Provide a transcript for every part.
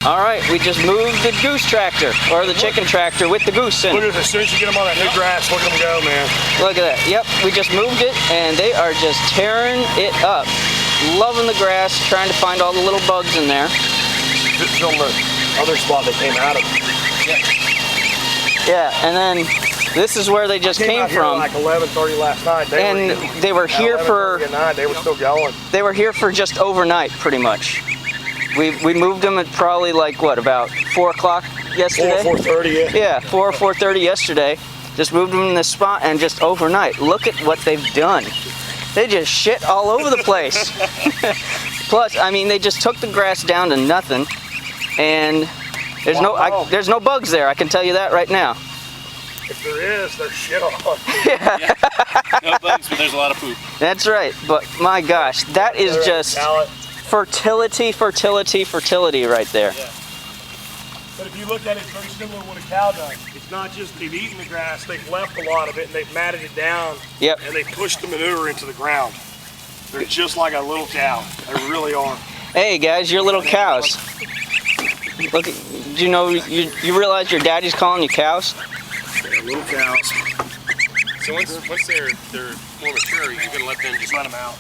All right, we just moved the goose tractor, or the chicken tractor with the goose in it. Look at this, as soon as you get them on that new grass, look at them go, man. Look at that. Yep, we just moved it, and they are just tearing it up. Loving the grass, trying to find all the little bugs in there. This is on the other spot they came out of. Yeah, and then this is where they just came from. Like 11:30 last night. They were here for. They were still going. They were here for just overnight, pretty much. We moved them at probably like what, about 4 o'clock yesterday? 4:30. Yeah, 4 or 4:30 yesterday. Just moved them in this spot and just overnight. Look at what they've done. They just shit all over the place. Plus, I mean, they just took the grass down to nothing, and there's no bugs there. I can tell you that right now. If there is, there's shit on. Yeah. No bugs, but there's a lot of poop. That's right. But my gosh, that is just fertility right there. Yeah. But if you look at it, it's very similar to what a cow does. It's not just they've eaten the grass, they've left a lot of it, and they've matted it down. Yep. And they pushed the manure into the ground. They're just like a little cow. They really are. Hey guys, you're little cows. Look, do you know, you realize your daddy's calling you cows? They're little cows. So once they're more mature, you're going to let them just Let them out.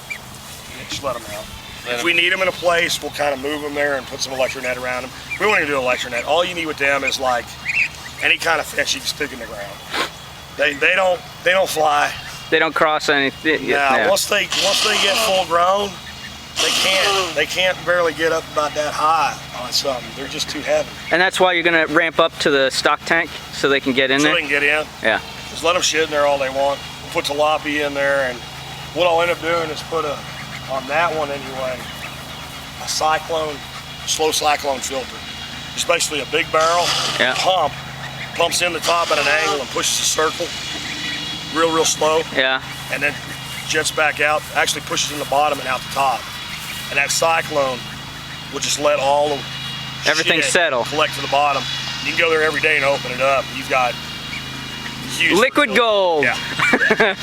Just let them out. If we need them in a place, we'll kind of move them there and put some electro net around them. We won't even do electro net. All you need with them is like any kind of fence you can stick in the ground. They don't fly. They don't cross anything. Yeah. Once they get full grown, they can't barely get up about that high on something. They're just too heavy. And that's why you're gonna ramp up to the stock tank so they can get in there. So they can get in. Yeah. Just let them shit in there all they want. We'll put tilapia in there, and what I'll end up doing is put on that one anyway, a slow cyclone filter. It's basically a big barrel, pumps in the top at an angle and pushes a circle real slow. Yeah. And then jets back out, actually pushes in the bottom and out the top. And that cyclone will just let all of everything settle. Collect to the bottom. You can go there every day and open it up. You've got huge liquid gold. Yeah.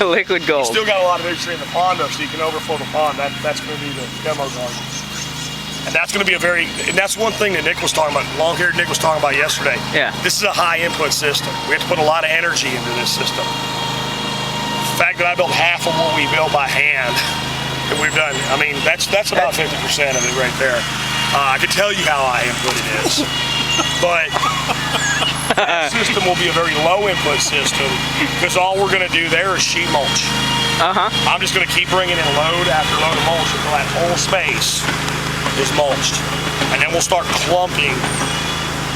Liquid gold. You still got a lot of nutrient in the pond though, so you can overflow the pond. That's going to be the demo garden. And that's going to be and that's one thing that Nick was talking about, long-haired Nick was talking about yesterday. Yeah. This is a high input system. We have to put a lot of energy into this system. The fact that I built half of what we built by hand, that we've done, I mean, that's about 50% of it right there. I can tell you how high input it is. But that system will be a very low input system because all we're going to do there is sheet mulch. I'm just going to keep bringing in load after load of mulch until that whole space is mulched. And then we'll start clumping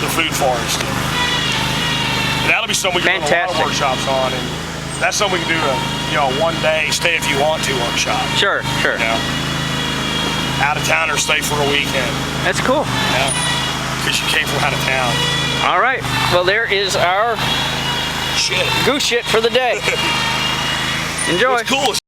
the food forest. And that'll be something we can do a lot of workshops on. And that's something we can do a one day stay if you want to workshop. Sure. You know? Out of town or stay for a weekend. That's cool. Yeah. Because you came from out of town. All right. Well, there is our goose shit for the day. Enjoy. What's cool is